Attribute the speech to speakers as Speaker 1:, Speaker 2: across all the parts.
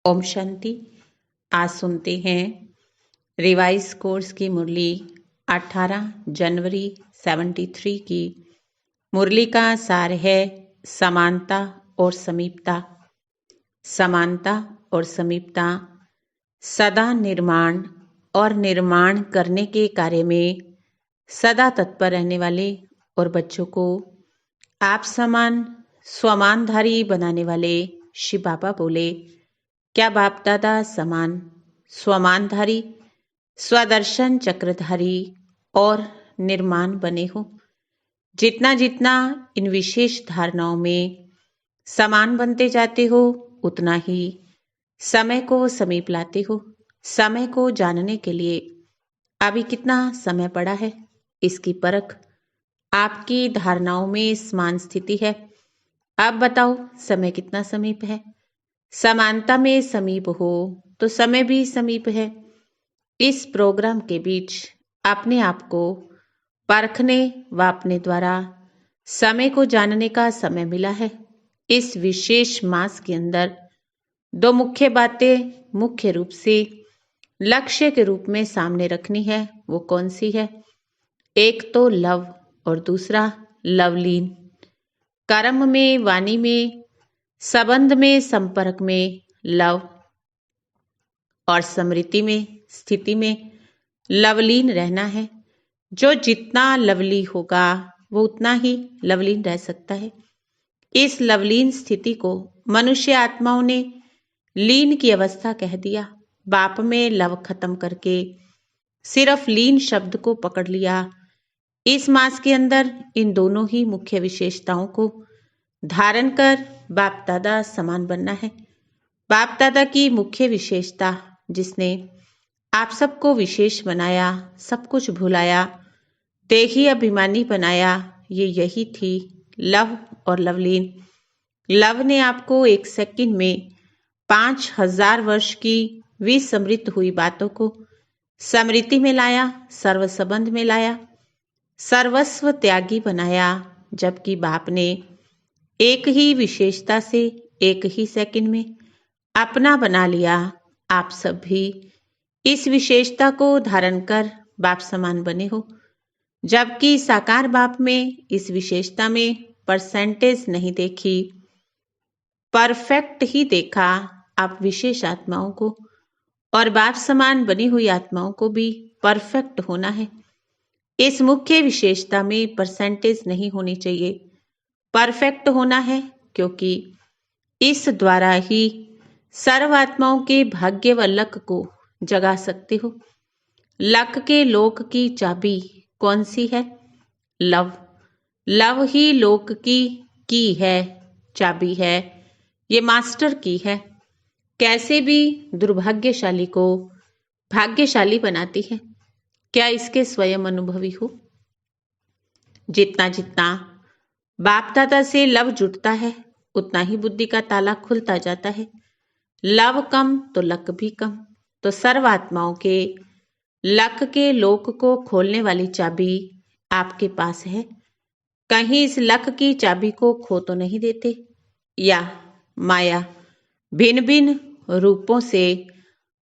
Speaker 1: ओम शांति। आज सुनते हैं रिवाइज कोर्स की मुरली 18 जनवरी 73 की। मुरली का सार है समानता और समीपता। समानता और समीपता सदा निर्माण और निर्माण करने के कार्य में सदा तत्पर रहने वाले और बच्चों को आप समान स्वमानधारी बनाने वाले शिव बाबा बोले, क्या बाप दादा समान स्वमानधारी स्वदर्शन चक्रधारी और निर्माण बने हो। जितना जितना इन विशेष धारणाओं में समान बनते जाते हो उतना ही समय को समीप लाते हो। समय को जानने के लिए अभी कितना समय पड़ा है, इसकी परख आपकी धारणाओं में समान स्थिति है। अब बताओ समय कितना समीप है। समानता में समीप हो तो समय भी समीप है। इस प्रोग्राम के बीच अपने आप को परखने व अपने द्वारा समय को जानने का समय मिला है। इस विशेष मास के अंदर दो मुख्य बातें मुख्य रूप से लक्ष्य के रूप में सामने रखनी है। वो कौन सी है? एक तो लव और दूसरा लवलीन। कर्म में, वाणी में, संबंध में, संपर्क में लव और स्मृति में, स्थिति में लवलीन रहना है। जो जितना लवली होगा वो उतना ही लवलीन रह सकता है। इस लवलीन स्थिति को मनुष्य आत्माओं ने लीन की अवस्था कह दिया। बाप में लव खत्म करके सिर्फ लीन शब्द को पकड़ लिया। इस मास के अंदर इन दोनों ही मुख्य विशेषताओं को धारण कर बाप दादा समान बनना है। बाप दादा की मुख्य विशेषता जिसने आप सबको विशेष बनाया, सब कुछ भुलाया, देही अभिमानी बनाया, ये यही थी लव और लवलीन। लव ने आपको एक सेकंड में 5000 वर्ष की विस्मृत हुई बातों को स्मृति में लाया, सर्व संबंध में लाया, सर्वस्व त्यागी बनाया। जबकि बाप ने एक ही विशेषता से एक ही सेकंड में अपना बना लिया। आप सब भी इस विशेषता को धारण कर बाप समान बने हो। जबकि साकार बाप में इस विशेषता में परसेंटेज नहीं देखी, परफेक्ट ही देखा। आप विशेष आत्माओं को और बाप समान बनी हुई आत्माओं को भी परफेक्ट होना है। इस मुख्य विशेषता में परसेंटेज नहीं होनी चाहिए, परफेक्ट होना है, क्योंकि इस द्वारा ही सर्व आत्माओं के भाग्य व लक को जगा सकते हो। लक के लोक की चाबी कौन सी है? लव। लव ही लोक की है, चाबी है, ये मास्टर की है। कैसे भी दुर्भाग्यशाली को भाग्यशाली बनाती है। क्या इसके स्वयं अनुभवी हो? जितना जितना बाप दादा से लव जुटता है उतना ही बुद्धि का ताला खुलता जाता है। लव कम तो लक भी कम। तो सर्व आत्माओं के लक के लोक को खोलने वाली चाबी आपके पास है। कहीं इस लक की चाबी को खो तो नहीं देते, या माया भिन्न भिन्न रूपों से,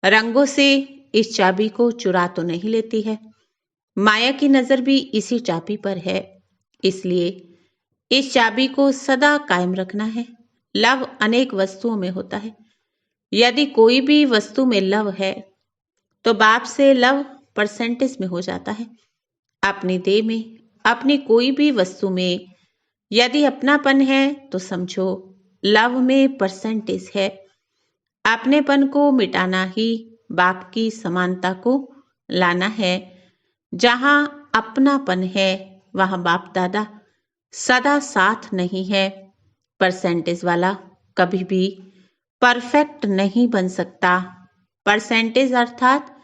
Speaker 1: रंगों से इस चाबी को चुरा तो नहीं लेती है। माया की नजर भी इसी चाबी पर है, इसलिए इस चाबी को सदा कायम रखना है। लव अनेक वस्तुओं में होता है। यदि कोई भी वस्तु में लव है तो बाप से लव परसेंटेज में हो जाता है। अपनी देह में, अपनी कोई भी वस्तु में यदि अपनापन है तो समझो लव में परसेंटेज है। अपनेपन को मिटाना ही बाप की समानता को लाना है। जहां अपनापन है वहां बाप दादा सदा साथ नहीं है। परसेंटेज वाला कभी भी परफेक्ट नहीं बन सकता। परसेंटेज अर्थात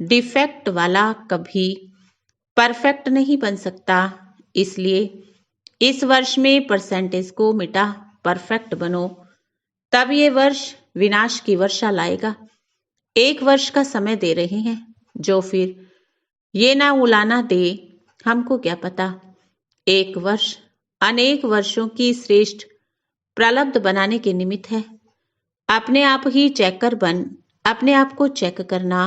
Speaker 1: डिफेक्ट वाला कभी परफेक्ट नहीं बन सकता। इसलिए इस वर्ष में परसेंटेज को मिटा परफेक्ट बनो, तब ये वर्ष विनाश की वर्षा लाएगा। 1 वर्ष का समय दे रहे हैं, जो फिर ये ना उलाना दे, हमको क्या पता। 1 वर्ष अनेक वर्षों की श्रेष्ठ प्रलब्ध बनाने के निमित्त है। अपने आप ही चेकर बन अपने आप को चेक करना।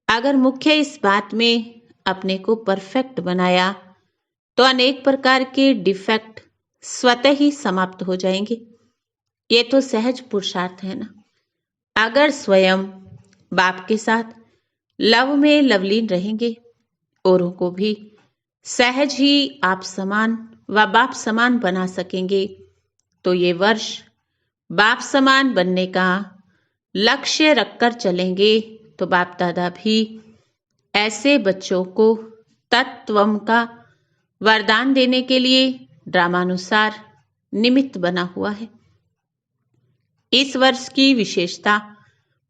Speaker 1: अगर मुख्य इस बात में अपने को परफेक्ट बनाया तो अनेक प्रकार के डिफेक्ट स्वतः ही समाप्त हो जाएंगे। ये तो सहज पुरुषार्थ है ना। अगर स्वयं बाप के साथ लव में लवलीन रहेंगे, औरों को भी सहज ही आप समान व बाप समान बना सकेंगे, तो ये वर्ष बाप समान बनने का लक्ष्य रखकर चलेंगे तो बाप दादा भी ऐसे बच्चों को तत्वम का वरदान देने के लिए ड्रामानुसार निमित्त बना हुआ है। इस वर्ष की विशेषता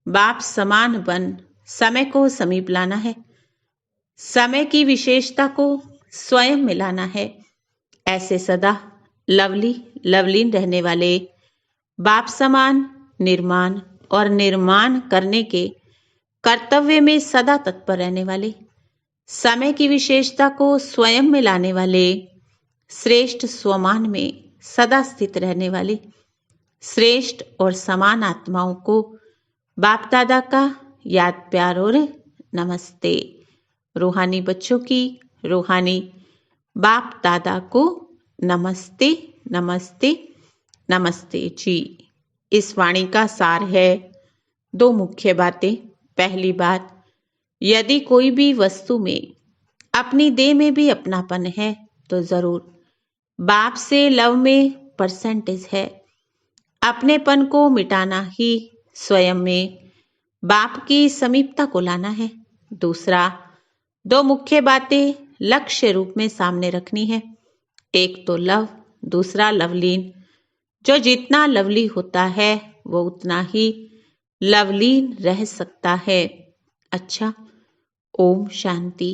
Speaker 1: बाप समान बन समय को समीप लाना है। समय की विशेषता को स्वयं मिलाना है। ऐसे सदा लवलीन रहने वाले बाप समान निर्माण और निर्माण करने के कर्तव्य में सदा तत्पर रहने वाले, समय की विशेषता को स्वयं में लाने वाले, श्रेष्ठ स्वमान में सदा स्थित रहने वाले श्रेष्ठ और समान आत्माओं को बाप दादा का याद प्यार और नमस्ते। रूहानी बच्चों की रूहानी बाप दादा को नमस्ते नमस्ते नमस्ते जी। इस वाणी का सार है 2 मुख्य बातें। पहली बात, यदि कोई भी वस्तु में अपनी देह में भी अपनापन है तो जरूर बाप से लव में परसेंटेज है। अपनेपन को मिटाना ही स्वयं में बाप की समीपता को लाना है। दूसरा, 2 मुख्य बातें लक्ष्य रूप में सामने रखनी है। एक तो लव, दूसरा लवलीन। जो जितना लवली होता है वो उतना ही लवलीन रह सकता है। अच्छा, ओम शांति।